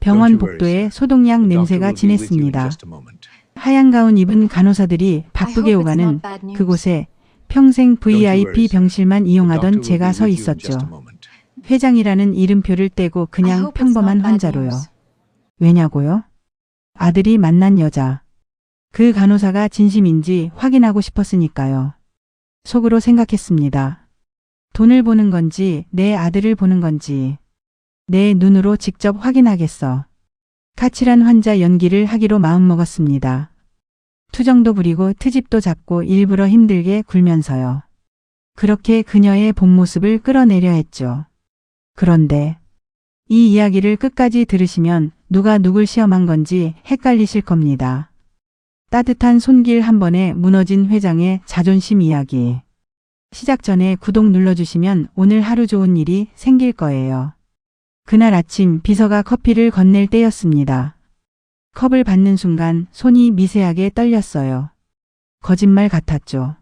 병원 복도에 소독약 냄새가 진했습니다. 하얀 가운 입은 간호사들이 바쁘게 오가는 그곳에 평생 VIP 병실만 이용하던 제가 서 있었죠. 회장이라는 이름표를 떼고 그냥 평범한 환자로요. 왜냐고요? 아들이 만난 여자. 그 간호사가 진심인지 확인하고 싶었으니까요. 속으로 생각했습니다. 돈을 보는 건지 내 아들을 보는 건지 내 눈으로 직접 확인하겠어. 까칠한 환자 연기를 하기로 마음먹었습니다. 투정도 부리고 트집도 잡고 일부러 힘들게 굴면서요. 그렇게 그녀의 본 모습을 끌어내려 했죠. 그런데 이 이야기를 끝까지 들으시면 누가 누굴 시험한 건지 헷갈리실 겁니다. 따뜻한 손길 한 번에 무너진 회장의 자존심 이야기. 시작 전에 구독 눌러주시면 오늘 하루 좋은 일이 생길 거예요. 그날 아침 비서가 커피를 건넬 때였습니다. 컵을 받는 순간 손이 미세하게 떨렸어요. 거짓말 같았죠.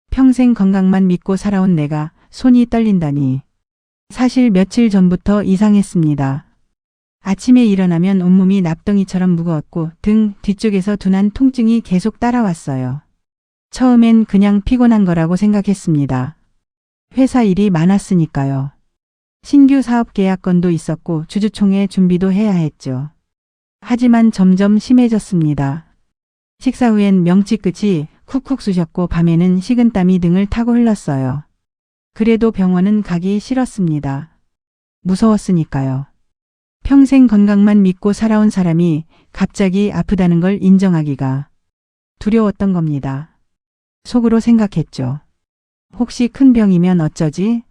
평생 건강만 믿고 살아온 내가 손이 떨린다니. 사실 며칠 전부터 이상했습니다. 아침에 일어나면 온몸이 납덩이처럼 무거웠고 등 뒤쪽에서 둔한 통증이 계속 따라왔어요. 처음엔 그냥 피곤한 거라고 생각했습니다. 회사 일이 많았으니까요. 신규 사업 계약건도 있었고 주주총회 준비도 해야 했죠. 하지만 점점 심해졌습니다. 식사 후엔 명치 끝이 쿡쿡 쑤셨고 밤에는 식은땀이 등을 타고 흘렀어요. 그래도 병원은 가기 싫었습니다. 무서웠으니까요. 평생 건강만 믿고 살아온 사람이 갑자기 아프다는 걸 인정하기가 두려웠던 겁니다. 속으로 생각했죠. 혹시 큰 병이면 어쩌지?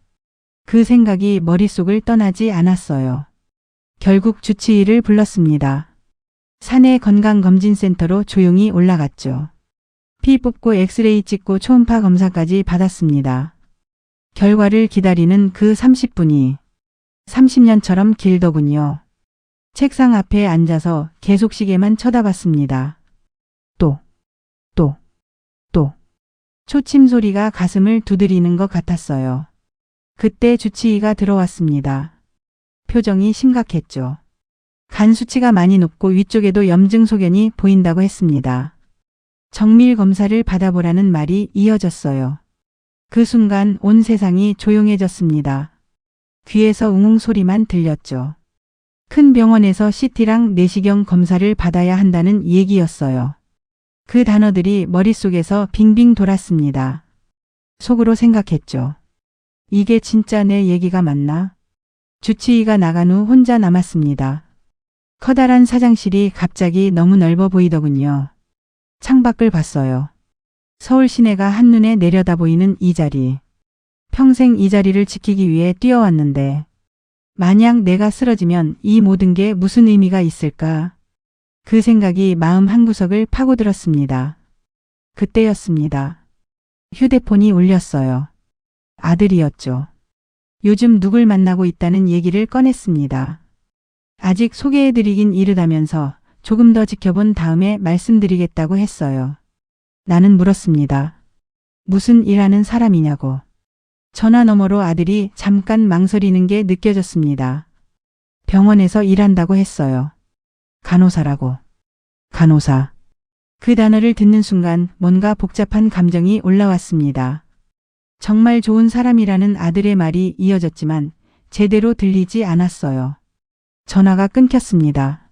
그 생각이 머릿속을 떠나지 않았어요. 결국 주치의를 불렀습니다. 사내 건강검진센터로 조용히 올라갔죠. 피 뽑고 엑스레이 찍고 초음파 검사까지 받았습니다. 결과를 기다리는 그 30분이 30년처럼 길더군요. 책상 앞에 앉아서 계속 시계만 쳐다봤습니다. 또. 초침 소리가 가슴을 두드리는 것 같았어요. 그때 주치의가 들어왔습니다. 표정이 심각했죠. 간 수치가 많이 높고 위쪽에도 염증 소견이 보인다고 했습니다. 정밀 검사를 받아보라는 말이 이어졌어요. 그 순간 온 세상이 조용해졌습니다. 귀에서 웅웅 소리만 들렸죠. 큰 병원에서 CT랑 내시경 검사를 받아야 한다는 얘기였어요. 그 단어들이 머릿속에서 빙빙 돌았습니다. 속으로 생각했죠. 이게 진짜 내 얘기가 맞나? 주치의가 나간 후 혼자 남았습니다. 커다란 사장실이 갑자기 너무 넓어 보이더군요. 창밖을 봤어요. 서울 시내가 한눈에 내려다 보이는 이 자리. 평생 이 자리를 지키기 위해 뛰어왔는데 만약 내가 쓰러지면 이 모든 게 무슨 의미가 있을까? 그 생각이 마음 한구석을 파고들었습니다. 그때였습니다. 휴대폰이 울렸어요. 아들이었죠. 요즘 누굴 만나고 있다는 얘기를 꺼냈습니다. 아직 소개해드리긴 이르다면서 조금 더 지켜본 다음에 말씀드리겠다고 했어요. 나는 물었습니다. 무슨 일하는 사람이냐고. 전화 너머로 아들이 잠깐 망설이는 게 느껴졌습니다. 병원에서 일한다고 했어요. 간호사라고. 간호사. 그 단어를 듣는 순간 뭔가 복잡한 감정이 올라왔습니다. 정말 좋은 사람이라는 아들의 말이 이어졌지만 제대로 들리지 않았어요. 전화가 끊겼습니다.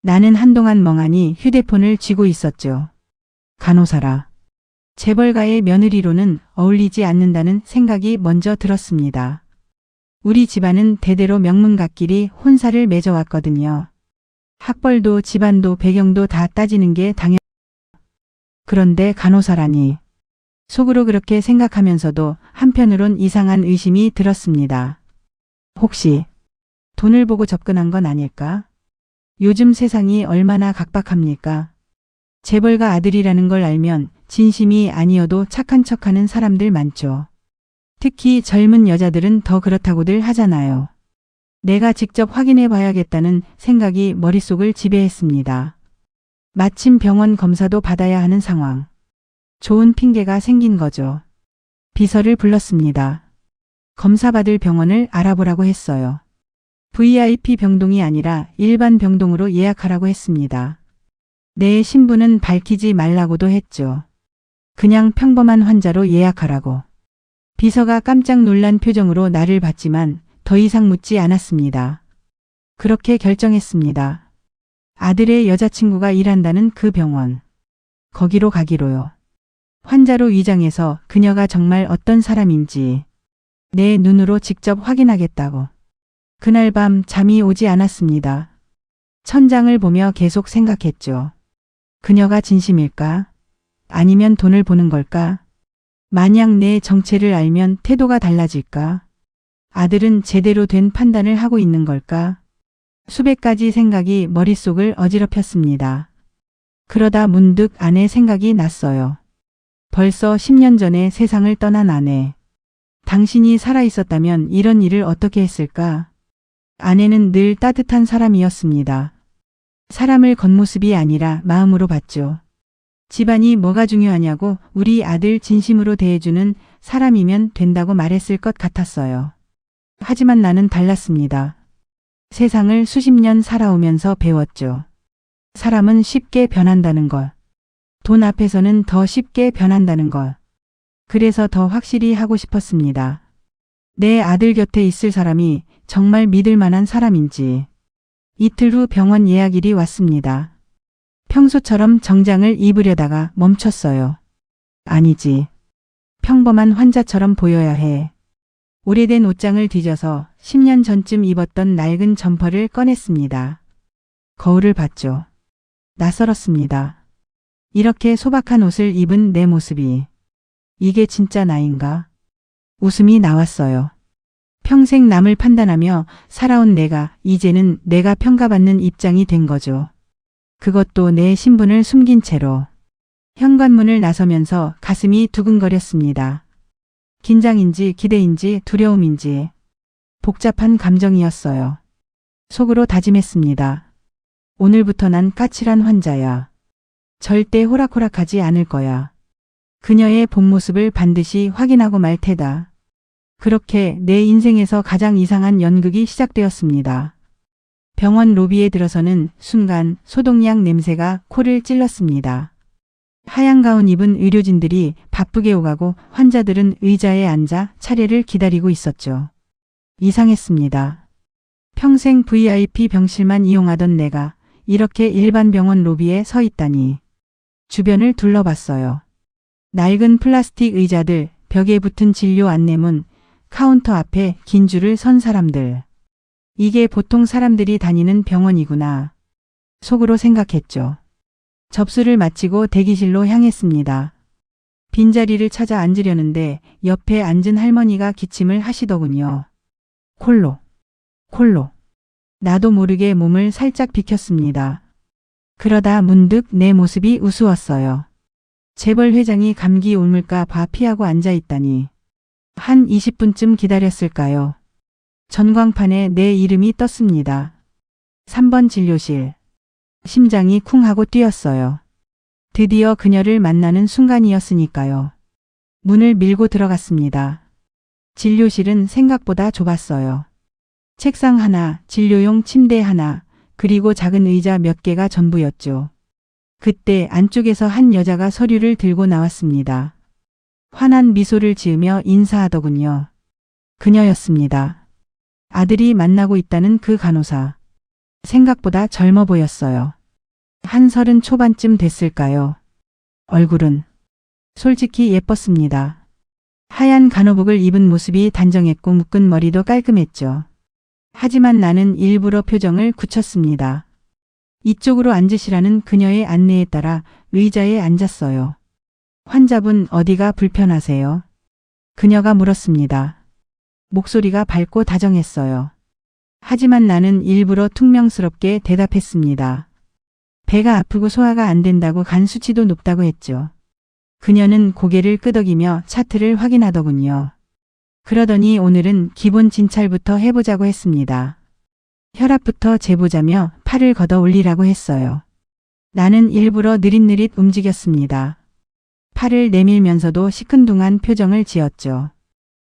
나는 한동안 멍하니 휴대폰을 쥐고 있었죠. 간호사라. 재벌가의 며느리로는 어울리지 않는다는 생각이 먼저 들었습니다. 우리 집안은 대대로 명문갓길이 혼사를 맺어왔거든요. 학벌도 집안도 배경도 다 따지는 게 당연. 그런데 간호사라니. 속으로 그렇게 생각하면서도 한편으론 이상한 의심이 들었습니다. 혹시 돈을 보고 접근한 건 아닐까? 요즘 세상이 얼마나 각박합니까? 재벌가 아들이라는 걸 알면 진심이 아니어도 착한 척하는 사람들 많죠. 특히 젊은 여자들은 더 그렇다고들 하잖아요. 내가 직접 확인해 봐야겠다는 생각이 머릿속을 지배했습니다. 마침 병원 검사도 받아야 하는 상황. 좋은 핑계가 생긴 거죠. 비서를 불렀습니다. 검사 받을 병원을 알아보라고 했어요. VIP 병동이 아니라 일반 병동으로 예약하라고 했습니다. 내 신분은 밝히지 말라고도 했죠. 그냥 평범한 환자로 예약하라고. 비서가 깜짝 놀란 표정으로 나를 봤지만 더 이상 묻지 않았습니다. 그렇게 결정했습니다. 아들의 여자친구가 일한다는 그 병원. 거기로 가기로요. 환자로 위장해서 그녀가 정말 어떤 사람인지 내 눈으로 직접 확인하겠다고. 그날 밤 잠이 오지 않았습니다. 천장을 보며 계속 생각했죠. 그녀가 진심일까? 아니면 돈을 보는 걸까? 만약 내 정체를 알면 태도가 달라질까? 아들은 제대로 된 판단을 하고 있는 걸까? 수백 가지 생각이 머릿속을 어지럽혔습니다. 그러다 문득 아내 생각이 났어요. 벌써 10년 전에 세상을 떠난 아내. 당신이 살아있었다면 이런 일을 어떻게 했을까? 아내는 늘 따뜻한 사람이었습니다. 사람을 겉모습이 아니라 마음으로 봤죠. 집안이 뭐가 중요하냐고 우리 아들 진심으로 대해주는 사람이면 된다고 말했을 것 같았어요. 하지만 나는 달랐습니다. 세상을 수십 년 살아오면서 배웠죠. 사람은 쉽게 변한다는 것. 돈 앞에서는 더 쉽게 변한다는 것. 그래서 더 확실히 하고 싶었습니다. 내 아들 곁에 있을 사람이 정말 믿을 만한 사람인지. 이틀 후 병원 예약일이 왔습니다. 평소처럼 정장을 입으려다가 멈췄어요. 아니지. 평범한 환자처럼 보여야 해. 오래된 옷장을 뒤져서 10년 전쯤 입었던 낡은 점퍼를 꺼냈습니다. 거울을 봤죠. 낯설었습니다. 이렇게 소박한 옷을 입은 내 모습이. 이게 진짜 나인가? 웃음이 나왔어요. 평생 남을 판단하며 살아온 내가 이제는 내가 평가받는 입장이 된 거죠. 그것도 내 신분을 숨긴 채로. 현관문을 나서면서 가슴이 두근거렸습니다. 긴장인지 기대인지 두려움인지 복잡한 감정이었어요. 속으로 다짐했습니다. 오늘부터 난 까칠한 환자야. 절대 호락호락하지 않을 거야. 그녀의 본 모습을 반드시 확인하고 말 테다. 그렇게 내 인생에서 가장 이상한 연극이 시작되었습니다. 병원 로비에 들어서는 순간 소독약 냄새가 코를 찔렀습니다. 하얀 가운 입은 의료진들이 바쁘게 오가고 환자들은 의자에 앉아 차례를 기다리고 있었죠. 이상했습니다. 평생 VIP 병실만 이용하던 내가 이렇게 일반 병원 로비에 서 있다니. 주변을 둘러봤어요. 낡은 플라스틱 의자들, 벽에 붙은 진료 안내문, 카운터 앞에 긴 줄을 선 사람들. 이게 보통 사람들이 다니는 병원이구나. 속으로 생각했죠. 접수를 마치고 대기실로 향했습니다. 빈자리를 찾아 앉으려는데 옆에 앉은 할머니가 기침을 하시더군요. 콜로, 콜로. 나도 모르게 몸을 살짝 비켰습니다. 그러다 문득 내 모습이 우스웠어요. 재벌 회장이 감기 옮을까 봐 피하고 앉아있다니. 한 20분쯤 기다렸을까요? 전광판에 내 이름이 떴습니다. 3번 진료실. 심장이 쿵 하고 뛰었어요. 드디어 그녀를 만나는 순간이었으니까요. 문을 밀고 들어갔습니다. 진료실은 생각보다 좁았어요. 책상 하나, 진료용 침대 하나, 그리고 작은 의자 몇 개가 전부였죠. 그때 안쪽에서 한 여자가 서류를 들고 나왔습니다. 환한 미소를 지으며 인사하더군요. 그녀였습니다. 아들이 만나고 있다는 그 간호사. 생각보다 젊어 보였어요. 한 30 초반쯤 됐을까요? 얼굴은 솔직히 예뻤습니다. 하얀 간호복을 입은 모습이 단정했고 묶은 머리도 깔끔했죠. 하지만 나는 일부러 표정을 굳혔습니다. 이쪽으로 앉으시라는 그녀의 안내에 따라 의자에 앉았어요. 환자분 어디가 불편하세요? 그녀가 물었습니다. 목소리가 밝고 다정했어요. 하지만 나는 일부러 퉁명스럽게 대답했습니다. 배가 아프고 소화가 안 된다고 간 수치도 높다고 했죠. 그녀는 고개를 끄덕이며 차트를 확인하더군요. 그러더니 오늘은 기본 진찰부터 해보자고 했습니다. 혈압부터 재보자며 팔을 걷어 올리라고 했어요. 나는 일부러 느릿느릿 움직였습니다. 팔을 내밀면서도 시큰둥한 표정을 지었죠.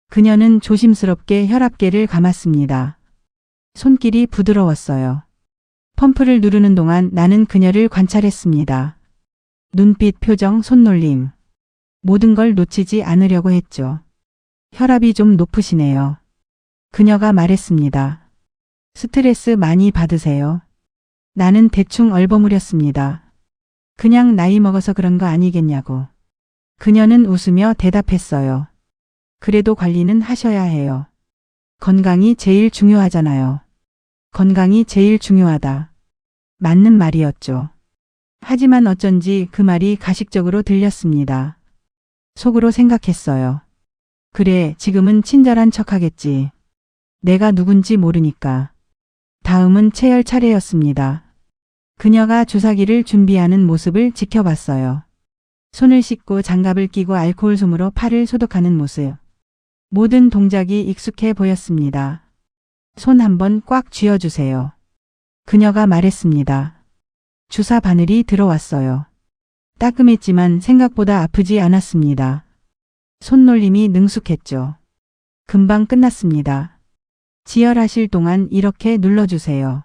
그녀는 조심스럽게 혈압계를 감았습니다. 손길이 부드러웠어요. 펌프를 누르는 동안 나는 그녀를 관찰했습니다. 눈빛, 표정, 손놀림. 모든 걸 놓치지 않으려고 했죠. 혈압이 좀 높으시네요. 그녀가 말했습니다. 스트레스 많이 받으세요? 나는 대충 얼버무렸습니다. 그냥 나이 먹어서 그런 거 아니겠냐고. 그녀는 웃으며 대답했어요. 그래도 관리는 하셔야 해요. 건강이 제일 중요하잖아요. 건강이 제일 중요하다. 맞는 말이었죠. 하지만 어쩐지 그 말이 가식적으로 들렸습니다. 속으로 생각했어요. 그래, 지금은 친절한 척하겠지. 내가 누군지 모르니까. 다음은 채열 차례였습니다. 그녀가 주사기를 준비하는 모습을 지켜봤어요. 손을 씻고 장갑을 끼고 알코올 솜으로 팔을 소독하는 모습. 모든 동작이 익숙해 보였습니다. 손 한번 꽉 쥐어주세요. 그녀가 말했습니다. 주사 바늘이 들어왔어요. 따끔했지만 생각보다 아프지 않았습니다. 손놀림이 능숙했죠. 금방 끝났습니다. 지혈하실 동안 이렇게 눌러주세요.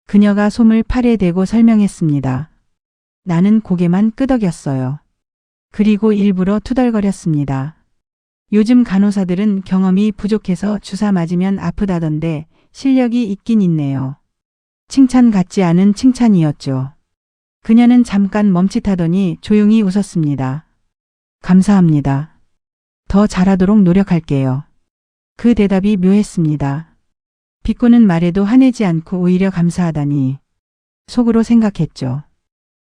그녀가 솜을 팔에 대고 설명했습니다. 나는 고개만 끄덕였어요. 그리고 일부러 투덜거렸습니다. 요즘 간호사들은 경험이 부족해서 주사 맞으면 아프다던데 실력이 있긴 있네요. 칭찬 같지 않은 칭찬이었죠. 그녀는 잠깐 멈칫하더니 조용히 웃었습니다. 감사합니다. 더 잘하도록 노력할게요. 그 대답이 묘했습니다. 비꼬는 말에도 화내지 않고 오히려 감사하다니. 속으로 생각했죠.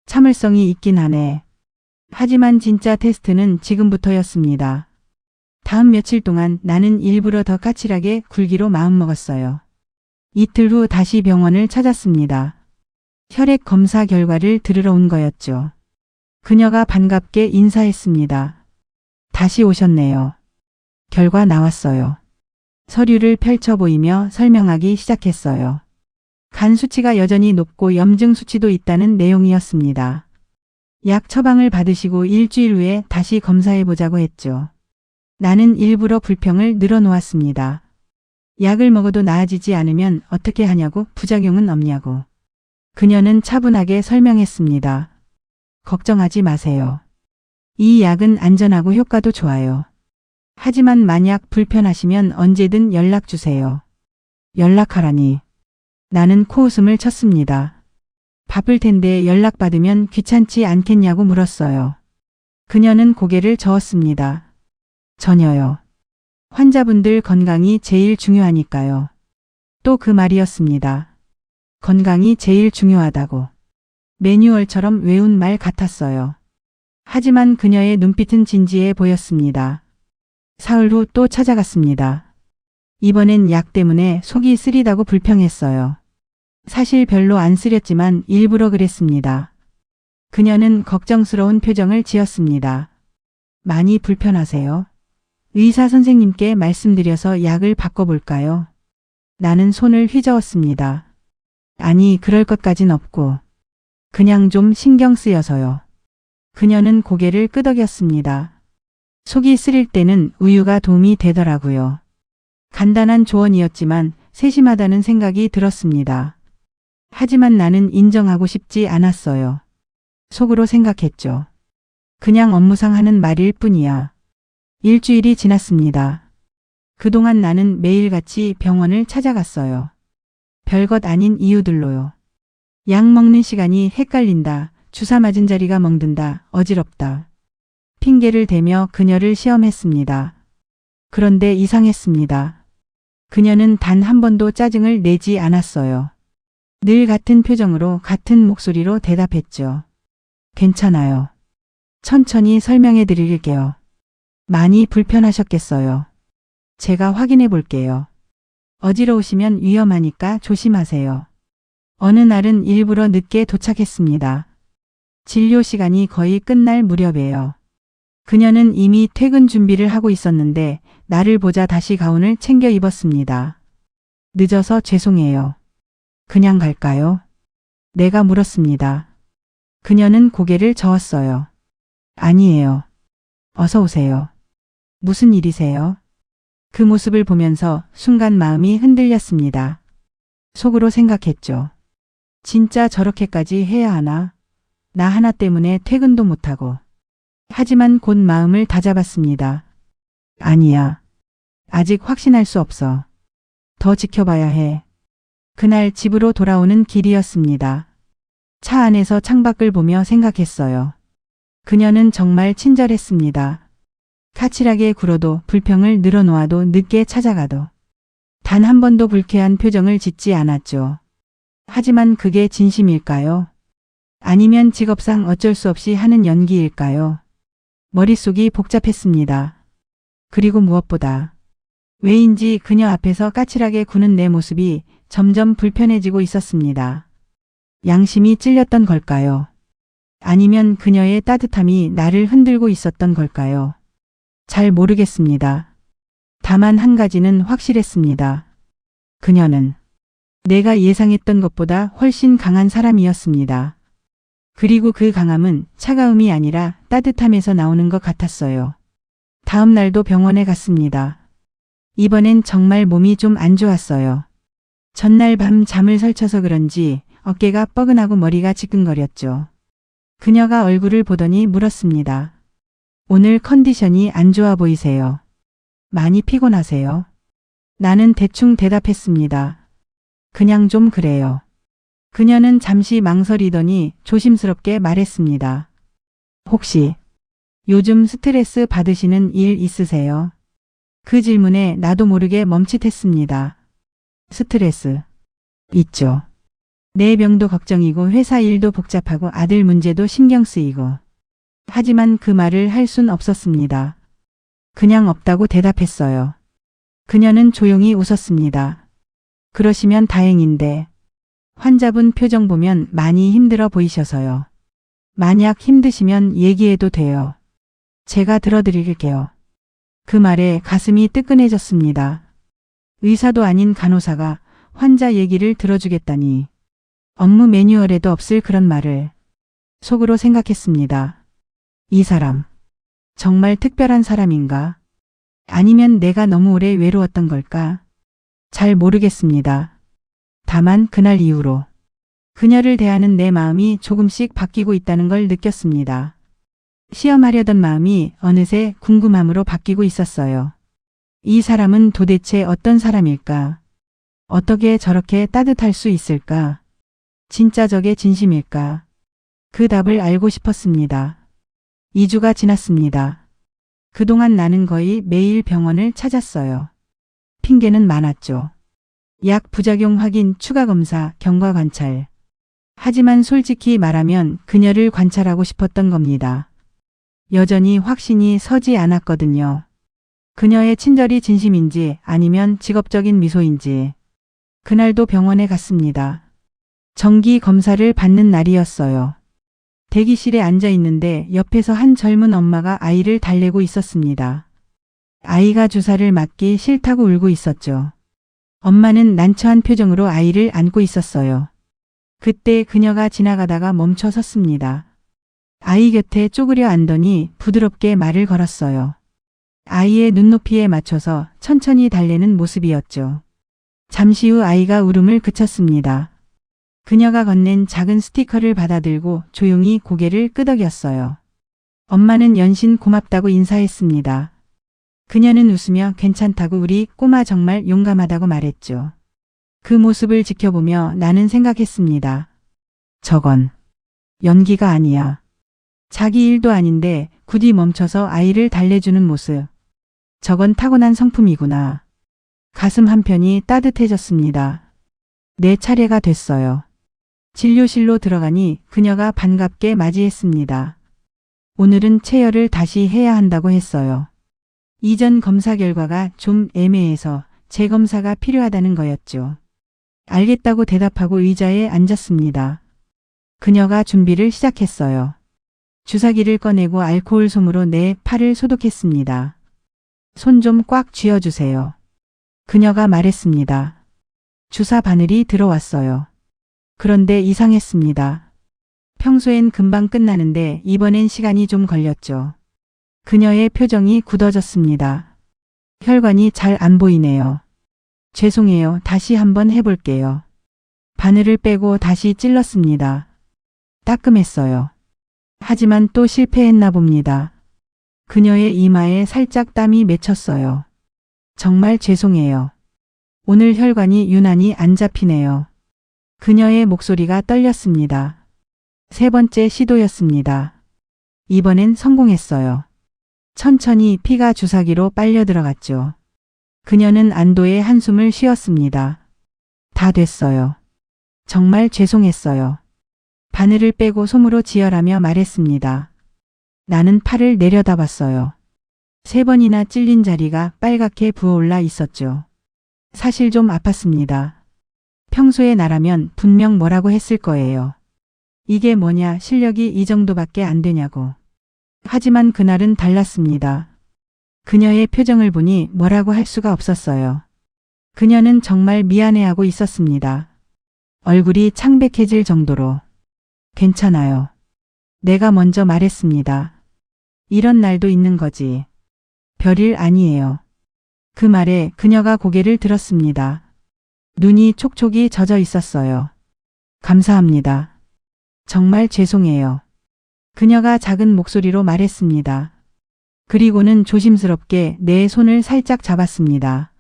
참을성이 있긴 하네. 하지만 진짜 테스트는 지금부터였습니다. 다음 며칠 동안 나는 일부러 더 까칠하게 굴기로 마음먹었어요. 이틀 후 다시 병원을 찾았습니다. 혈액 검사 결과를 들으러 온 거였죠. 그녀가 반갑게 인사했습니다. 다시 오셨네요. 결과 나왔어요. 서류를 펼쳐 보이며 설명하기 시작했어요. 간 수치가 여전히 높고 염증 수치도 있다는 내용이었습니다. 약 처방을 받으시고 일주일 후에 다시 검사해 보자고 했죠. 나는 일부러 불평을 늘어놓았습니다. 약을 먹어도 나아지지 않으면 어떻게 하냐고, 부작용은 없냐고. 그녀는 차분하게 설명했습니다. 걱정하지 마세요. 이 약은 안전하고 효과도 좋아요. 하지만 만약 불편하시면 언제든 연락 주세요. 연락하라니. 나는 코웃음을 쳤습니다. 바쁠 텐데 연락받으면 귀찮지 않겠냐고 물었어요. 그녀는 고개를 저었습니다. 전혀요. 환자분들 건강이 제일 중요하니까요. 또 그 말이었습니다. 건강이 제일 중요하다고. 매뉴얼처럼 외운 말 같았어요. 하지만 그녀의 눈빛은 진지해 보였습니다. 사흘 후 또 찾아갔습니다. 이번엔 약 때문에 속이 쓰리다고 불평했어요. 사실 별로 안 쓰렸지만 일부러 그랬습니다. 그녀는 걱정스러운 표정을 지었습니다. 많이 불편하세요? 의사 선생님께 말씀드려서 약을 바꿔볼까요? 나는 손을 휘저었습니다. 아니, 그럴 것까진 없고. 그냥 좀 신경 쓰여서요. 그녀는 고개를 끄덕였습니다. 속이 쓰릴 때는 우유가 도움이 되더라고요. 간단한 조언이었지만 세심하다는 생각이 들었습니다. 하지만 나는 인정하고 싶지 않았어요. 속으로 생각했죠. 그냥 업무상 하는 말일 뿐이야. 일주일이 지났습니다. 그동안 나는 매일같이 병원을 찾아갔어요. 별것 아닌 이유들로요. 약 먹는 시간이 헷갈린다. 주사 맞은 자리가 멍든다. 어지럽다. 핑계를 대며 그녀를 시험했습니다. 그런데 이상했습니다. 그녀는 단 한 번도 짜증을 내지 않았어요. 늘 같은 표정으로 같은 목소리로 대답했죠. 괜찮아요. 천천히 설명해 드릴게요. 많이 불편하셨겠어요. 제가 확인해 볼게요. 어지러우시면 위험하니까 조심하세요. 어느 날은 일부러 늦게 도착했습니다. 진료 시간이 거의 끝날 무렵에요. 그녀는 이미 퇴근 준비를 하고 있었는데 나를 보자 다시 가운을 챙겨 입었습니다. 늦어서 죄송해요. 그냥 갈까요? 내가 물었습니다. 그녀는 고개를 저었어요. 아니에요. 어서 오세요. 무슨 일이세요? 그 모습을 보면서 순간 마음이 흔들렸습니다. 속으로 생각했죠. 진짜 저렇게까지 해야 하나? 나 하나 때문에 퇴근도 못하고. 하지만 곧 마음을 다잡았습니다. 아니야. 아직 확신할 수 없어. 더 지켜봐야 해. 그날 집으로 돌아오는 길이었습니다. 차 안에서 창밖을 보며 생각했어요. 그녀는 정말 친절했습니다. 까칠하게 굴어도 불평을 늘어놓아도 늦게 찾아가도 단 한 번도 불쾌한 표정을 짓지 않았죠. 하지만 그게 진심일까요? 아니면 직업상 어쩔 수 없이 하는 연기일까요? 머릿속이 복잡했습니다. 그리고 무엇보다 왜인지 그녀 앞에서 까칠하게 구는 내 모습이 점점 불편해지고 있었습니다. 양심이 찔렸던 걸까요? 아니면 그녀의 따뜻함이 나를 흔들고 있었던 걸까요? 잘 모르겠습니다. 다만 한 가지는 확실했습니다. 그녀는 내가 예상했던 것보다 훨씬 강한 사람이었습니다. 그리고 그 강함은 차가움이 아니라 따뜻함에서 나오는 것 같았어요. 다음 날도 병원에 갔습니다. 이번엔 정말 몸이 좀 안 좋았어요. 전날 밤 잠을 설쳐서 그런지 어깨가 뻐근하고 머리가 지끈거렸죠. 그녀가 얼굴을 보더니 물었습니다. 오늘 컨디션이 안 좋아 보이세요. 많이 피곤하세요? 나는 대충 대답했습니다. 그냥 좀 그래요. 그녀는 잠시 망설이더니 조심스럽게 말했습니다. 혹시 요즘 스트레스 받으시는 일 있으세요? 그 질문에 나도 모르게 멈칫했습니다. 스트레스. 있죠. 내 병도 걱정이고 회사 일도 복잡하고 아들 문제도 신경 쓰이고. 하지만 그 말을 할 순 없었습니다. 그냥 없다고 대답했어요. 그녀는 조용히 웃었습니다. 그러시면 다행인데 환자분 표정 보면 많이 힘들어 보이셔서요. 만약 힘드시면 얘기해도 돼요. 제가 들어드릴게요. 그 말에 가슴이 뜨끈해졌습니다. 의사도 아닌 간호사가 환자 얘기를 들어주겠다니. 업무 매뉴얼에도 없을 그런 말을. 속으로 생각했습니다. 이 사람. 정말 특별한 사람인가? 아니면 내가 너무 오래 외로웠던 걸까? 잘 모르겠습니다. 다만 그날 이후로 그녀를 대하는 내 마음이 조금씩 바뀌고 있다는 걸 느꼈습니다. 시험하려던 마음이 어느새 궁금함으로 바뀌고 있었어요. 이 사람은 도대체 어떤 사람일까? 어떻게 저렇게 따뜻할 수 있을까? 진짜 저게 진심일까? 그 답을 알고 싶었습니다. 2주가 지났습니다. 그동안 나는 거의 매일 병원을 찾았어요. 핑계는 많았죠. 약 부작용 확인, 추가 검사, 경과 관찰. 하지만 솔직히 말하면 그녀를 관찰하고 싶었던 겁니다. 여전히 확신이 서지 않았거든요. 그녀의 친절이 진심인지 아니면 직업적인 미소인지. 그날도 병원에 갔습니다. 정기 검사를 받는 날이었어요. 대기실에 앉아 있는데 옆에서 한 젊은 엄마가 아이를 달래고 있었습니다. 아이가 주사를 맞기 싫다고 울고 있었죠. 엄마는 난처한 표정으로 아이를 안고 있었어요. 그때 그녀가 지나가다가 멈춰 섰습니다. 아이 곁에 쪼그려 앉더니 부드럽게 말을 걸었어요. 아이의 눈높이에 맞춰서 천천히 달래는 모습이었죠. 잠시 후 아이가 울음을 그쳤습니다. 그녀가 건넨 작은 스티커를 받아들고 조용히 고개를 끄덕였어요. 엄마는 연신 고맙다고 인사했습니다. 그녀는 웃으며 괜찮다고 우리 꼬마 정말 용감하다고 말했죠. 그 모습을 지켜보며 나는 생각했습니다. 저건 연기가 아니야. 자기 일도 아닌데 굳이 멈춰서 아이를 달래주는 모습. 저건 타고난 성품이구나. 가슴 한편이 따뜻해졌습니다. 내 차례가 됐어요. 진료실로 들어가니 그녀가 반갑게 맞이했습니다. 오늘은 체열을 다시 해야 한다고 했어요. 이전 검사 결과가 좀 애매해서 재검사가 필요하다는 거였죠. 알겠다고 대답하고 의자에 앉았습니다. 그녀가 준비를 시작했어요. 주사기를 꺼내고 알코올 솜으로 내 팔을 소독했습니다. 손 좀 꽉 쥐어주세요. 그녀가 말했습니다. 주사 바늘이 들어왔어요. 그런데 이상했습니다. 평소엔 금방 끝나는데 이번엔 시간이 좀 걸렸죠. 그녀의 표정이 굳어졌습니다. 혈관이 잘 안 보이네요. 죄송해요. 다시 한번 해볼게요. 바늘을 빼고 다시 찔렀습니다. 따끔했어요. 하지만 또 실패했나 봅니다. 그녀의 이마에 살짝 땀이 맺혔어요. 정말 죄송해요. 오늘 혈관이 유난히 안 잡히네요. 그녀의 목소리가 떨렸습니다. 세 번째 시도였습니다. 이번엔 성공했어요. 천천히 피가 주사기로 빨려 들어갔죠. 그녀는 안도의 한숨을 쉬었습니다. 다 됐어요. 정말 죄송했어요. 바늘을 빼고 솜으로 지혈하며 말했습니다. 나는 팔을 내려다봤어요. 3번이나 찔린 자리가 빨갛게 부어올라 있었죠. 사실 좀 아팠습니다. 평소에 나라면 분명 뭐라고 했을 거예요. 이게 뭐냐, 실력이 이 정도밖에 안 되냐고. 하지만 그날은 달랐습니다. 그녀의 표정을 보니 뭐라고 할 수가 없었어요. 그녀는 정말 미안해하고 있었습니다. 얼굴이 창백해질 정도로. 괜찮아요. 내가 먼저 말했습니다. 이런 날도 있는 거지. 별일 아니에요. 그 말에 그녀가 고개를 들었습니다. 눈이 촉촉이 젖어 있었어요. 감사합니다. 정말 죄송해요. 그녀가 작은 목소리로 말했습니다. 그리고는 조심스럽게 내 손을 살짝 잡았습니다.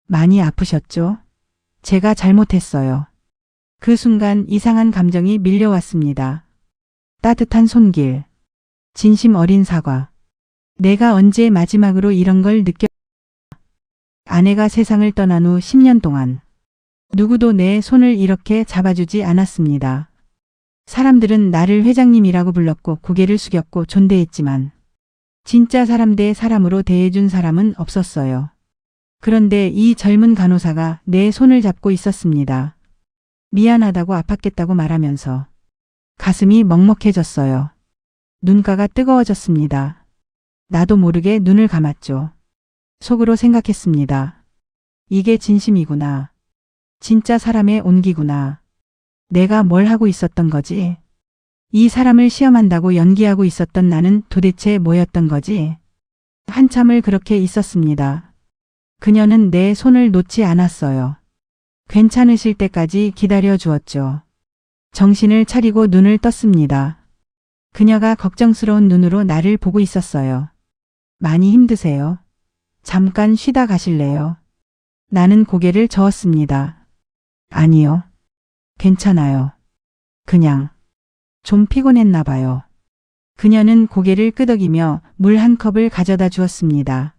많이 아프셨죠? 제가 잘못했어요. 그 순간 이상한 감정이 밀려왔습니다. 따뜻한 손길. 진심 어린 사과. 내가 언제 마지막으로 이런 걸 느꼈... 아내가 세상을 떠난 후 10년 동안 누구도 내 손을 이렇게 잡아주지 않았습니다. 사람들은 나를 회장님이라고 불렀고 고개를 숙였고 존대했지만 진짜 사람 대 사람으로 대해준 사람은 없었어요. 그런데 이 젊은 간호사가 내 손을 잡고 있었습니다. 미안하다고 아팠겠다고 말하면서 가슴이 먹먹해졌어요. 눈가가 뜨거워졌습니다. 나도 모르게 눈을 감았죠. 속으로 생각했습니다. 이게 진심이구나. 진짜 사람의 온기구나. 내가 뭘 하고 있었던 거지? 이 사람을 시험한다고 연기하고 있었던 나는 도대체 뭐였던 거지? 한참을 그렇게 있었습니다. 그녀는 내 손을 놓지 않았어요. 괜찮으실 때까지 기다려 주었죠. 정신을 차리고 눈을 떴습니다. 그녀가 걱정스러운 눈으로 나를 보고 있었어요. 많이 힘드세요? 잠깐 쉬다 가실래요? 나는 고개를 저었습니다. 아니요. 괜찮아요. 그냥 좀 피곤했나 봐요. 그녀는 고개를 끄덕이며 물 한 컵을 가져다 주었습니다.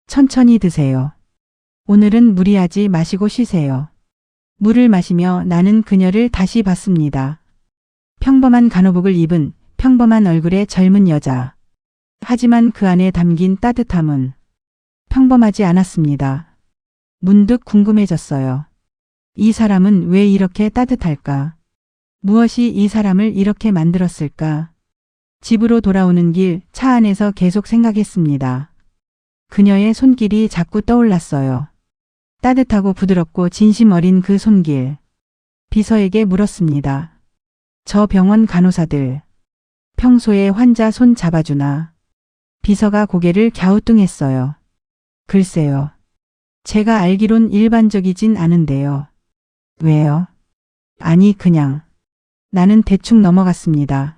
천천히 드세요. 오늘은 무리하지 마시고 쉬세요. 물을 마시며 나는 그녀를 다시 봤습니다. 평범한 간호복을 입은 평범한 얼굴의 젊은 여자. 하지만 그 안에 담긴 따뜻함은 평범하지 않았습니다. 문득 궁금해졌어요. 이 사람은 왜 이렇게 따뜻할까? 무엇이 이 사람을 이렇게 만들었을까? 집으로 돌아오는 길 차 안에서 계속 생각했습니다. 그녀의 손길이 자꾸 떠올랐어요. 따뜻하고 부드럽고 진심 어린 그 손길. 비서에게 물었습니다. 저 병원 간호사들 평소에 환자 손 잡아주나? 비서가 고개를 갸우뚱했어요. 글쎄요. 제가 알기론 일반적이진 않은데요. 왜요? 아니 그냥. 나는 대충 넘어갔습니다.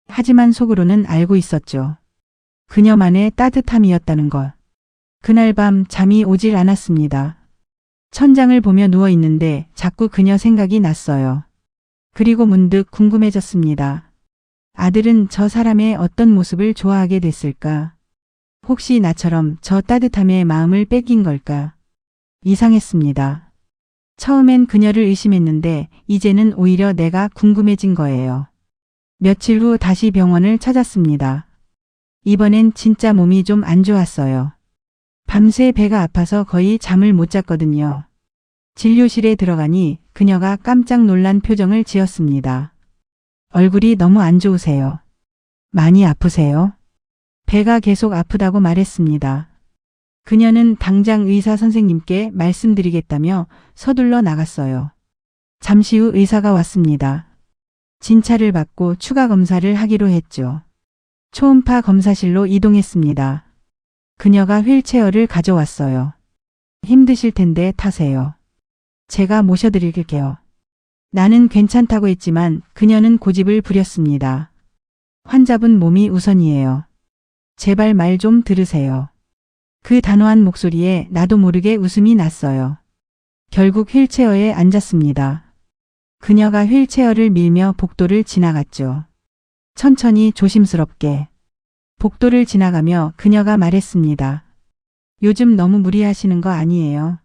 하지만 속으로는 알고 있었죠. 그녀만의 따뜻함이었다는 것. 그날 밤 잠이 오질 않았습니다. 천장을 보며 누워있는데 자꾸 그녀 생각이 났어요. 그리고 문득 궁금해졌습니다. 아들은 저 사람의 어떤 모습을 좋아하게 됐을까? 혹시 나처럼 저 따뜻함의 마음을 뺏긴 걸까? 이상했습니다. 처음엔 그녀를 의심했는데 이제는 오히려 내가 궁금해진 거예요. 며칠 후 다시 병원을 찾았습니다. 이번엔 진짜 몸이 좀 안 좋았어요. 밤새 배가 아파서 거의 잠을 못 잤거든요. 진료실에 들어가니 그녀가 깜짝 놀란 표정을 지었습니다. 얼굴이 너무 안 좋으세요. 많이 아프세요? 배가 계속 아프다고 말했습니다. 그녀는 당장 의사 선생님께 말씀드리겠다며 서둘러 나갔어요. 잠시 후 의사가 왔습니다. 진찰을 받고 추가 검사를 하기로 했죠. 초음파 검사실로 이동했습니다. 그녀가 휠체어를 가져왔어요. 힘드실 텐데 타세요. 제가 모셔드릴게요. 나는 괜찮다고 했지만 그녀는 고집을 부렸습니다. 환자분 몸이 우선이에요. 제발 말 좀 들으세요. 그 단호한 목소리에 나도 모르게 웃음이 났어요. 결국 휠체어에 앉았습니다. 그녀가 휠체어를 밀며 복도를 지나갔죠. 천천히 조심스럽게. 복도를 지나가며 그녀가 말했습니다. 요즘 너무 무리하시는 거 아니에요?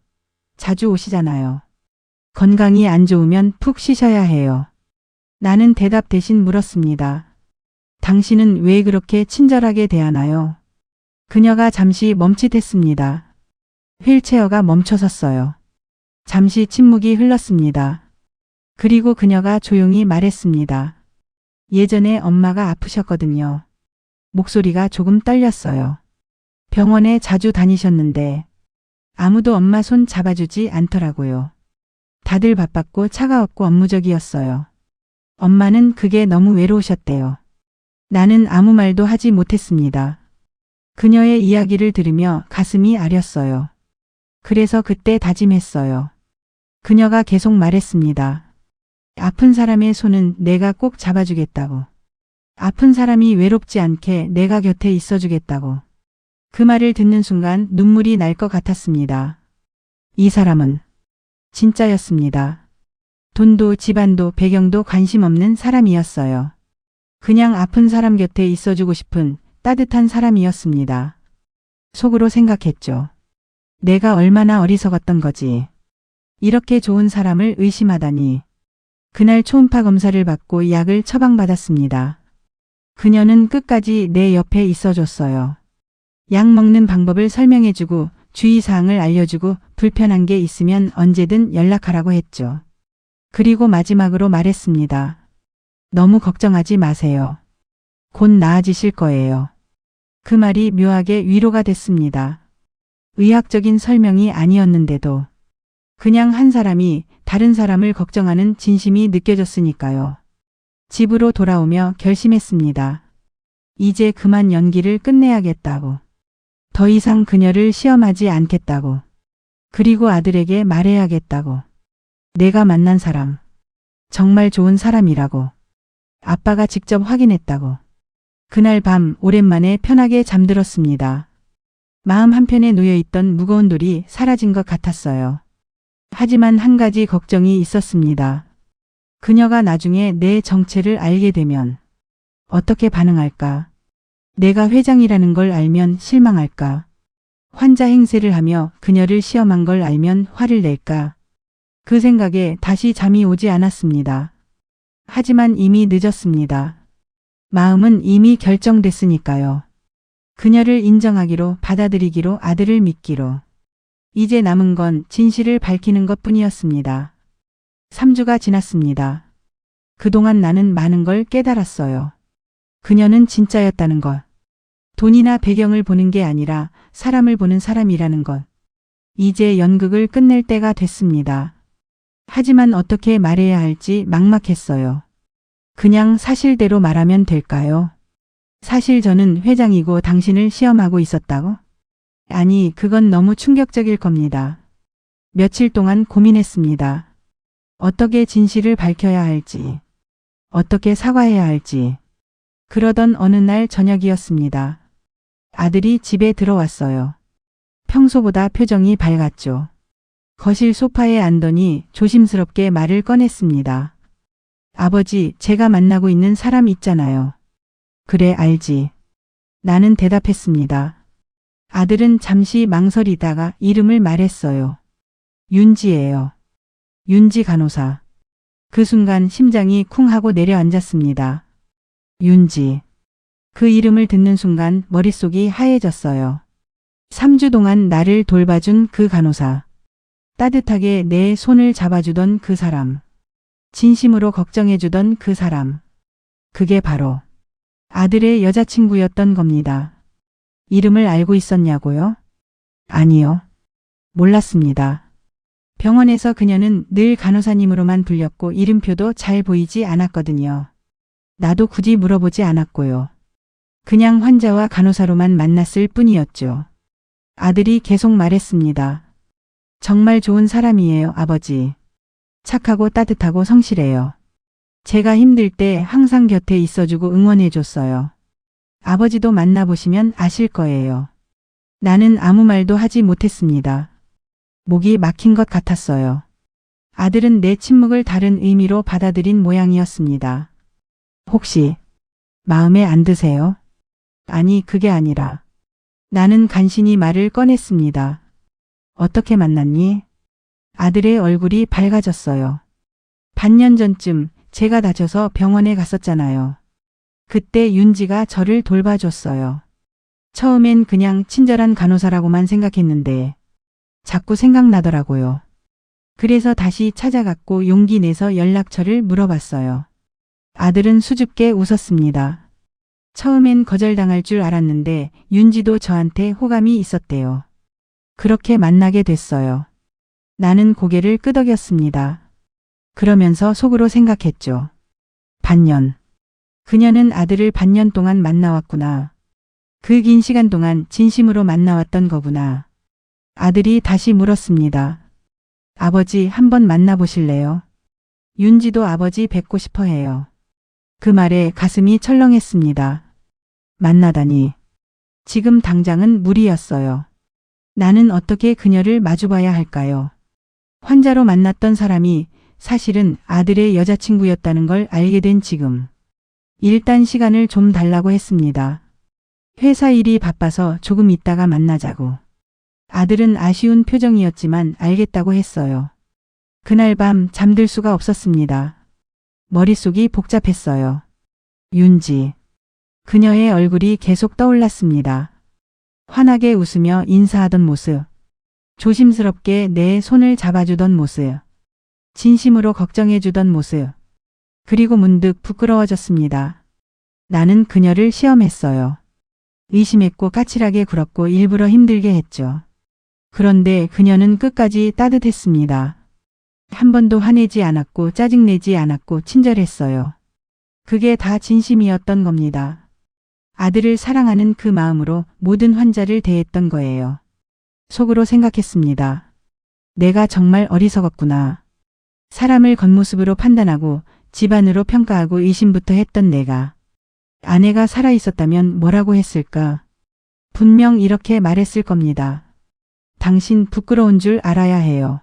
자주 오시잖아요. 건강이 안 좋으면 푹 쉬셔야 해요. 나는 대답 대신 물었습니다. 당신은 왜 그렇게 친절하게 대하나요? 그녀가 잠시 멈칫했습니다. 휠체어가 멈춰섰어요. 잠시 침묵이 흘렀습니다. 그리고 그녀가 조용히 말했습니다. 예전에 엄마가 아프셨거든요. 목소리가 조금 떨렸어요. 병원에 자주 다니셨는데 아무도 엄마 손 잡아주지 않더라고요. 다들 바빴고 차가웠고 업무적이었어요. 엄마는 그게 너무 외로우셨대요. 나는 아무 말도 하지 못했습니다. 그녀의 이야기를 들으며 가슴이 아렸어요. 그래서 그때 다짐했어요. 그녀가 계속 말했습니다. 아픈 사람의 손은 내가 꼭 잡아주겠다고. 아픈 사람이 외롭지 않게 내가 곁에 있어주겠다고. 그 말을 듣는 순간 눈물이 날 것 같았습니다. 이 사람은 진짜였습니다. 돈도 집안도 배경도 관심 없는 사람이었어요. 그냥 아픈 사람 곁에 있어주고 싶은 따뜻한 사람이었습니다. 속으로 생각했죠. 내가 얼마나 어리석었던 거지. 이렇게 좋은 사람을 의심하다니. 그날 초음파 검사를 받고 약을 처방받았습니다. 그녀는 끝까지 내 옆에 있어줬어요. 약 먹는 방법을 설명해주고 주의사항을 알려주고 불편한 게 있으면 언제든 연락하라고 했죠. 그리고 마지막으로 말했습니다. 너무 걱정하지 마세요. 곧 나아지실 거예요. 그 말이 묘하게 위로가 됐습니다. 의학적인 설명이 아니었는데도 그냥 한 사람이 다른 사람을 걱정하는 진심이 느껴졌으니까요. 집으로 돌아오며 결심했습니다. 이제 그만 연기를 끝내야겠다고. 더 이상 그녀를 시험하지 않겠다고. 그리고 아들에게 말해야겠다고. 내가 만난 사람. 정말 좋은 사람이라고. 아빠가 직접 확인했다고. 그날 밤 오랜만에 편하게 잠들었습니다. 마음 한편에 놓여있던 무거운 돌이 사라진 것 같았어요. 하지만 한 가지 걱정이 있었습니다. 그녀가 나중에 내 정체를 알게 되면 어떻게 반응할까? 내가 회장이라는 걸 알면 실망할까? 환자 행세를 하며 그녀를 시험한 걸 알면 화를 낼까? 그 생각에 다시 잠이 오지 않았습니다. 하지만 이미 늦었습니다. 마음은 이미 결정됐으니까요. 그녀를 인정하기로, 받아들이기로, 아들을 믿기로. 이제 남은 건 진실을 밝히는 것뿐이었습니다. 3주가 지났습니다. 그동안 나는 많은 걸 깨달았어요. 그녀는 진짜였다는 것. 돈이나 배경을 보는 게 아니라 사람을 보는 사람이라는 것. 이제 연극을 끝낼 때가 됐습니다. 하지만 어떻게 말해야 할지 막막했어요. 그냥 사실대로 말하면 될까요? 사실 저는 회장이고 당신을 시험하고 있었다고? 아니, 그건 너무 충격적일 겁니다. 며칠 동안 고민했습니다. 어떻게 진실을 밝혀야 할지, 어떻게 사과해야 할지. 그러던 어느 날 저녁이었습니다. 아들이 집에 들어왔어요. 평소보다 표정이 밝았죠. 거실 소파에 앉더니 조심스럽게 말을 꺼냈습니다. 아버지, 제가 만나고 있는 사람 있잖아요. 그래, 알지. 나는 대답했습니다. 아들은 잠시 망설이다가 이름을 말했어요. 윤지예요. 윤지 간호사. 그 순간 심장이 쿵 하고 내려앉았습니다. 윤지. 그 이름을 듣는 순간 머릿속이 하얘졌어요. 3주 동안 나를 돌봐준 그 간호사. 따뜻하게 내 손을 잡아주던 그 사람. 진심으로 걱정해주던 그 사람. 그게 바로 아들의 여자친구였던 겁니다. 이름을 알고 있었냐고요? 아니요. 몰랐습니다. 병원에서 그녀는 늘 간호사님으로만 불렸고 이름표도 잘 보이지 않았거든요. 나도 굳이 물어보지 않았고요. 그냥 환자와 간호사로만 만났을 뿐이었죠. 아들이 계속 말했습니다. 정말 좋은 사람이에요, 아버지. 착하고 따뜻하고 성실해요. 제가 힘들 때 항상 곁에 있어주고 응원해줬어요. 아버지도 만나보시면 아실 거예요. 나는 아무 말도 하지 못했습니다. 목이 막힌 것 같았어요. 아들은 내 침묵을 다른 의미로 받아들인 모양이었습니다. 혹시 마음에 안 드세요? 아니, 그게 아니라. 나는 간신히 말을 꺼냈습니다. 어떻게 만났니? 아들의 얼굴이 밝아졌어요. 반년 전쯤 제가 다쳐서 병원에 갔었잖아요. 그때 윤지가 저를 돌봐줬어요. 처음엔 그냥 친절한 간호사라고만 생각했는데 자꾸 생각나더라고요. 그래서 다시 찾아갔고 용기 내서 연락처를 물어봤어요. 아들은 수줍게 웃었습니다. 처음엔 거절당할 줄 알았는데 윤지도 저한테 호감이 있었대요. 그렇게 만나게 됐어요. 나는 고개를 끄덕였습니다. 그러면서 속으로 생각했죠. 반년. 그녀는 아들을 반년 동안 만나왔구나. 그 긴 시간 동안 진심으로 만나왔던 거구나. 아들이 다시 물었습니다. 아버지 한번 만나보실래요? 윤지도 아버지 뵙고 싶어 해요. 그 말에 가슴이 철렁했습니다. 만나다니. 지금 당장은 무리였어요. 나는 어떻게 그녀를 마주봐야 할까요? 환자로 만났던 사람이 사실은 아들의 여자친구였다는 걸 알게 된 지금. 일단 시간을 좀 달라고 했습니다. 회사 일이 바빠서 조금 있다가 만나자고. 아들은 아쉬운 표정이었지만 알겠다고 했어요. 그날 밤 잠들 수가 없었습니다. 머릿속이 복잡했어요. 윤지. 그녀의 얼굴이 계속 떠올랐습니다. 환하게 웃으며 인사하던 모습. 조심스럽게 내 손을 잡아주던 모습. 진심으로 걱정해주던 모습. 그리고 문득 부끄러워졌습니다. 나는 그녀를 시험했어요. 의심했고 까칠하게 굴었고 일부러 힘들게 했죠. 그런데 그녀는 끝까지 따뜻했습니다. 한 번도 화내지 않았고 짜증내지 않았고 친절했어요. 그게 다 진심이었던 겁니다. 아들을 사랑하는 그 마음으로 모든 환자를 대했던 거예요. 속으로 생각했습니다. 내가 정말 어리석었구나. 사람을 겉모습으로 판단하고 집안으로 평가하고 의심부터 했던 내가. 아내가 살아있었다면 뭐라고 했을까? 분명 이렇게 말했을 겁니다. 당신 부끄러운 줄 알아야 해요.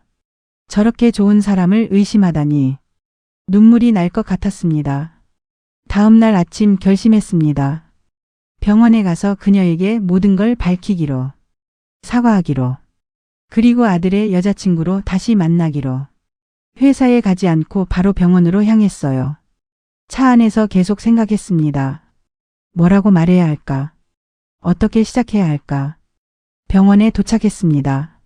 저렇게 좋은 사람을 의심하다니. 눈물이 날 것 같았습니다. 다음 날 아침 결심했습니다. 병원에 가서 그녀에게 모든 걸 밝히기로. 사과하기로. 그리고 아들의 여자친구로 다시 만나기로. 회사에 가지 않고 바로 병원으로 향했어요. 차 안에서 계속 생각했습니다. 뭐라고 말해야 할까? 어떻게 시작해야 할까? 병원에 도착했습니다.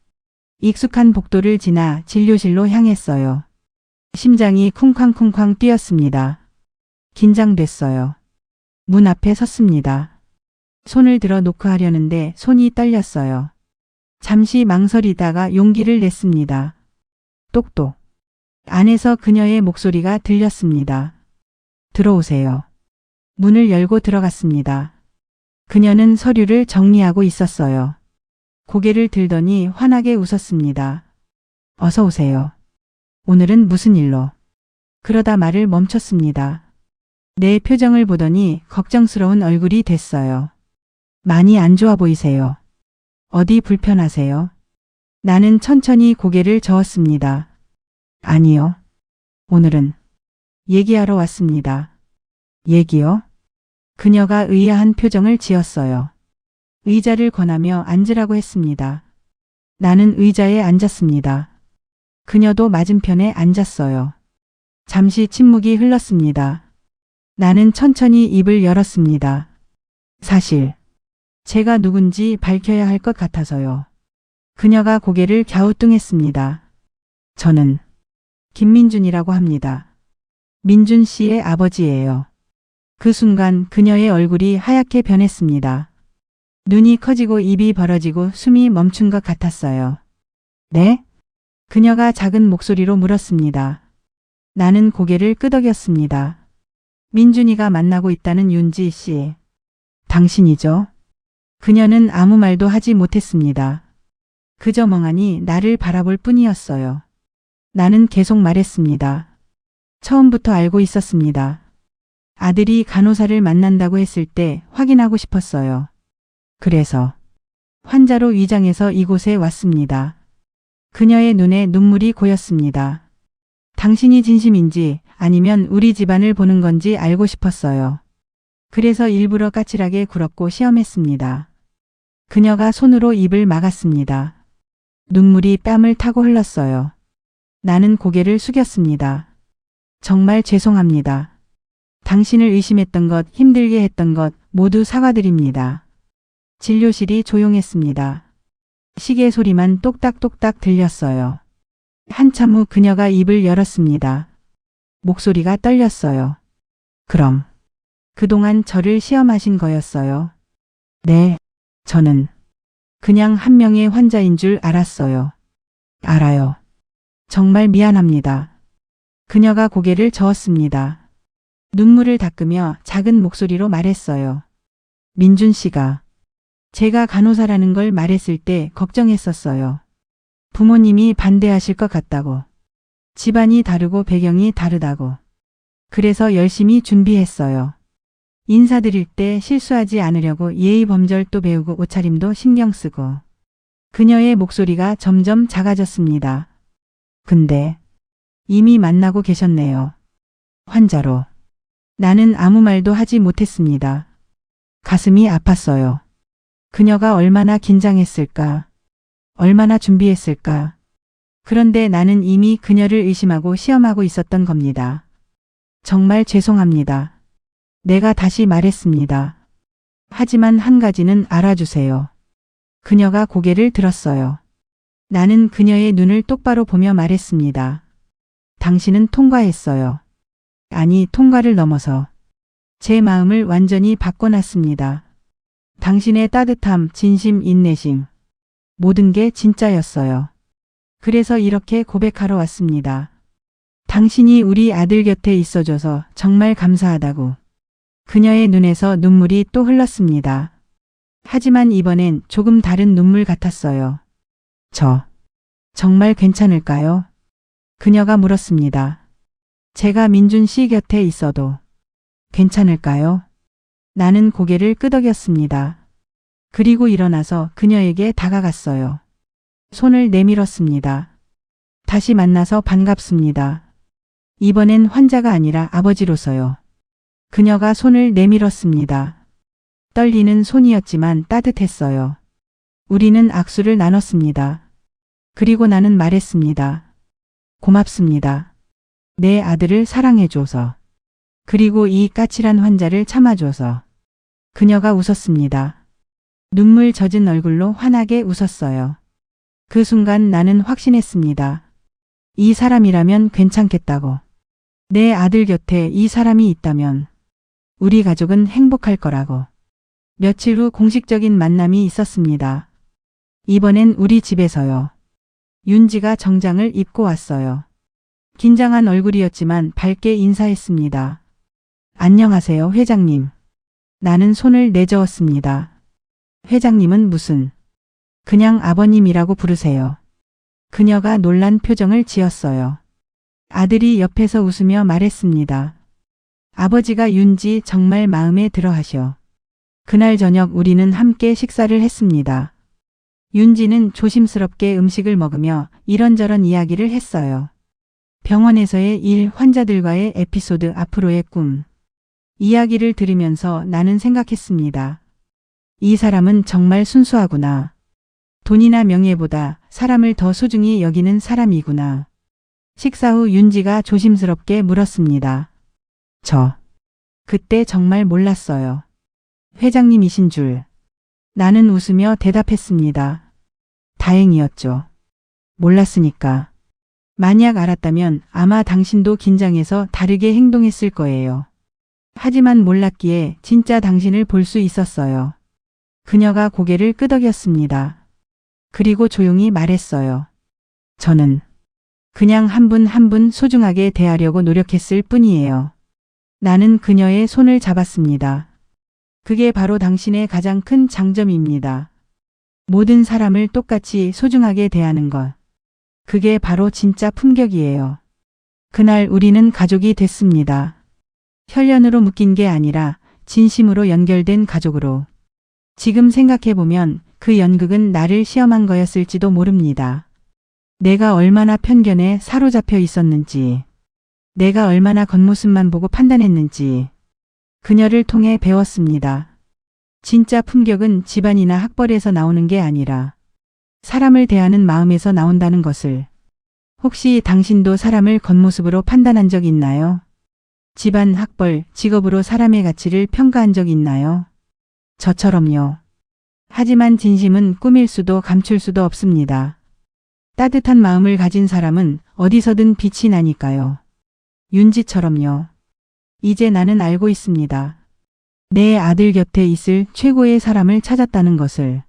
익숙한 복도를 지나 진료실로 향했어요. 심장이 쿵쾅쿵쾅 뛰었습니다. 긴장됐어요. 문 앞에 섰습니다. 손을 들어 노크하려는데 손이 떨렸어요. 잠시 망설이다가 용기를 냈습니다. 똑똑. 안에서 그녀의 목소리가 들렸습니다. 들어오세요. 문을 열고 들어갔습니다. 그녀는 서류를 정리하고 있었어요. 고개를 들더니 환하게 웃었습니다. 어서 오세요. 오늘은 무슨 일로? 그러다 말을 멈췄습니다. 내 표정을 보더니 걱정스러운 얼굴이 됐어요. 많이 안 좋아 보이세요. 어디 불편하세요? 나는 천천히 고개를 저었습니다. 아니요. 오늘은 얘기하러 왔습니다. 얘기요? 그녀가 의아한 표정을 지었어요. 의자를 권하며 앉으라고 했습니다. 나는 의자에 앉았습니다. 그녀도 맞은편에 앉았어요. 잠시 침묵이 흘렀습니다. 나는 천천히 입을 열었습니다. 사실 제가 누군지 밝혀야 할 것 같아서요. 그녀가 고개를 갸우뚱했습니다. 저는 김민준이라고 합니다. 민준 씨의 아버지예요. 그 순간 그녀의 얼굴이 하얗게 변했습니다. 눈이 커지고 입이 벌어지고 숨이 멈춘 것 같았어요. 네? 그녀가 작은 목소리로 물었습니다. 나는 고개를 끄덕였습니다. 민준이가 만나고 있다는 윤지 씨. 당신이죠? 그녀는 아무 말도 하지 못했습니다. 그저 멍하니 나를 바라볼 뿐이었어요. 나는 계속 말했습니다. 처음부터 알고 있었습니다. 아들이 간호사를 만난다고 했을 때 확인하고 싶었어요. 그래서 환자로 위장해서 이곳에 왔습니다. 그녀의 눈에 눈물이 고였습니다. 당신이 진심인지 아니면 우리 집안을 보는 건지 알고 싶었어요. 그래서 일부러 까칠하게 굴었고 시험했습니다. 그녀가 손으로 입을 막았습니다. 눈물이 뺨을 타고 흘렀어요. 나는 고개를 숙였습니다. 정말 죄송합니다. 당신을 의심했던 것, 힘들게 했던 것 모두 사과드립니다. 진료실이 조용했습니다. 시계 소리만 똑딱똑딱 들렸어요. 한참 후 그녀가 입을 열었습니다. 목소리가 떨렸어요. 그럼 그동안 저를 시험하신 거였어요? 네, 저는 그냥 한 명의 환자인 줄 알았어요. 알아요. 정말 미안합니다. 그녀가 고개를 저었습니다. 눈물을 닦으며 작은 목소리로 말했어요. 민준 씨가 제가 간호사라는 걸 말했을 때 걱정했었어요. 부모님이 반대하실 것 같다고. 집안이 다르고 배경이 다르다고. 그래서 열심히 준비했어요. 인사드릴 때 실수하지 않으려고 예의 범절도 배우고 옷차림도 신경 쓰고. 그녀의 목소리가 점점 작아졌습니다. 근데 이미 만나고 계셨네요. 환자로. 나는 아무 말도 하지 못했습니다. 가슴이 아팠어요. 그녀가 얼마나 긴장했을까? 얼마나 준비했을까? 그런데 나는 이미 그녀를 의심하고 시험하고 있었던 겁니다. 정말 죄송합니다. 내가 다시 말했습니다. 하지만 한 가지는 알아주세요. 그녀가 고개를 들었어요. 나는 그녀의 눈을 똑바로 보며 말했습니다. 당신은 통과했어요. 아니, 통과를 넘어서 제 마음을 완전히 바꿔놨습니다. 당신의 따뜻함, 진심, 인내심, 모든 게 진짜였어요. 그래서 이렇게 고백하러 왔습니다. 당신이 우리 아들 곁에 있어줘서 정말 감사하다고. 그녀의 눈에서 눈물이 또 흘렀습니다. 하지만 이번엔 조금 다른 눈물 같았어요. 저 정말 괜찮을까요? 그녀가 물었습니다. 제가 민준 씨 곁에 있어도 괜찮을까요? 나는 고개를 끄덕였습니다. 그리고 일어나서 그녀에게 다가갔어요. 손을 내밀었습니다. 다시 만나서 반갑습니다. 이번엔 환자가 아니라 아버지로서요. 그녀가 손을 내밀었습니다. 떨리는 손이었지만 따뜻했어요. 우리는 악수를 나눴습니다. 그리고 나는 말했습니다. 고맙습니다. 내 아들을 사랑해줘서. 그리고 이 까칠한 환자를 참아줘서. 그녀가 웃었습니다. 눈물 젖은 얼굴로 환하게 웃었어요. 그 순간 나는 확신했습니다. 이 사람이라면 괜찮겠다고. 내 아들 곁에 이 사람이 있다면 우리 가족은 행복할 거라고. 며칠 후 공식적인 만남이 있었습니다. 이번엔 우리 집에서요. 윤지가 정장을 입고 왔어요. 긴장한 얼굴이었지만 밝게 인사했습니다. 안녕하세요, 회장님. 나는 손을 내저었습니다. 회장님은 무슨? 그냥 아버님이라고 부르세요. 그녀가 놀란 표정을 지었어요. 아들이 옆에서 웃으며 말했습니다. 아버지가 윤지 정말 마음에 들어 하셔. 그날 저녁 우리는 함께 식사를 했습니다. 윤지는 조심스럽게 음식을 먹으며 이런저런 이야기를 했어요. 병원에서의 일, 환자들과의 에피소드, 앞으로의 꿈. 이야기를 들으면서 나는 생각했습니다. 이 사람은 정말 순수하구나. 돈이나 명예보다 사람을 더 소중히 여기는 사람이구나. 식사 후 윤지가 조심스럽게 물었습니다. 그때 정말 몰랐어요. 회장님이신 줄. 나는 웃으며 대답했습니다. 다행이었죠. 몰랐으니까. 만약 알았다면 아마 당신도 긴장해서 다르게 행동했을 거예요. 하지만 몰랐기에 진짜 당신을 볼 수 있었어요. 그녀가 고개를 끄덕였습니다. 그리고 조용히 말했어요. 저는 그냥 한 분 한 분 소중하게 대하려고 노력했을 뿐이에요. 나는 그녀의 손을 잡았습니다. 그게 바로 당신의 가장 큰 장점입니다. 모든 사람을 똑같이 소중하게 대하는 것. 그게 바로 진짜 품격이에요. 그날 우리는 가족이 됐습니다. 혈연으로 묶인 게 아니라 진심으로 연결된 가족으로. 지금 생각해보면 그 연극은 나를 시험한 거였을지도 모릅니다. 내가 얼마나 편견에 사로잡혀 있었는지, 내가 얼마나 겉모습만 보고 판단했는지, 그녀를 통해 배웠습니다. 진짜 품격은 집안이나 학벌에서 나오는 게 아니라 사람을 대하는 마음에서 나온다는 것을. 혹시 당신도 사람을 겉모습으로 판단한 적 있나요? 집안, 학벌, 직업으로 사람의 가치를 평가한 적 있나요? 저처럼요. 하지만 진심은 꾸밀 수도 감출 수도 없습니다. 따뜻한 마음을 가진 사람은 어디서든 빛이 나니까요. 윤지처럼요. 이제 나는 알고 있습니다. 내 아들 곁에 있을 최고의 사람을 찾았다는 것을.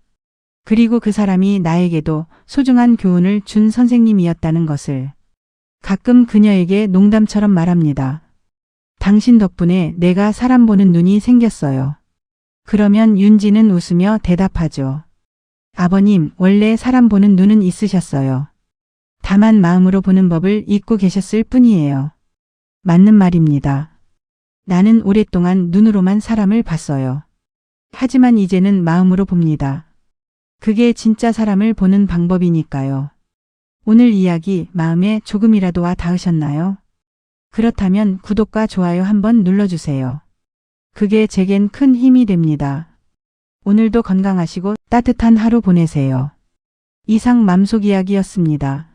그리고 그 사람이 나에게도 소중한 교훈을 준 선생님이었다는 것을. 가끔 그녀에게 농담처럼 말합니다. 당신 덕분에 내가 사람 보는 눈이 생겼어요. 그러면 윤지는 웃으며 대답하죠. 아버님, 원래 사람 보는 눈은 있으셨어요. 다만 마음으로 보는 법을 잊고 계셨을 뿐이에요. 맞는 말입니다. 나는 오랫동안 눈으로만 사람을 봤어요. 하지만 이제는 마음으로 봅니다. 그게 진짜 사람을 보는 방법이니까요. 오늘 이야기 마음에 조금이라도 와 닿으셨나요? 그렇다면 구독과 좋아요 한번 눌러주세요. 그게 제겐 큰 힘이 됩니다. 오늘도 건강하시고 따뜻한 하루 보내세요. 이상 맘속 이야기였습니다.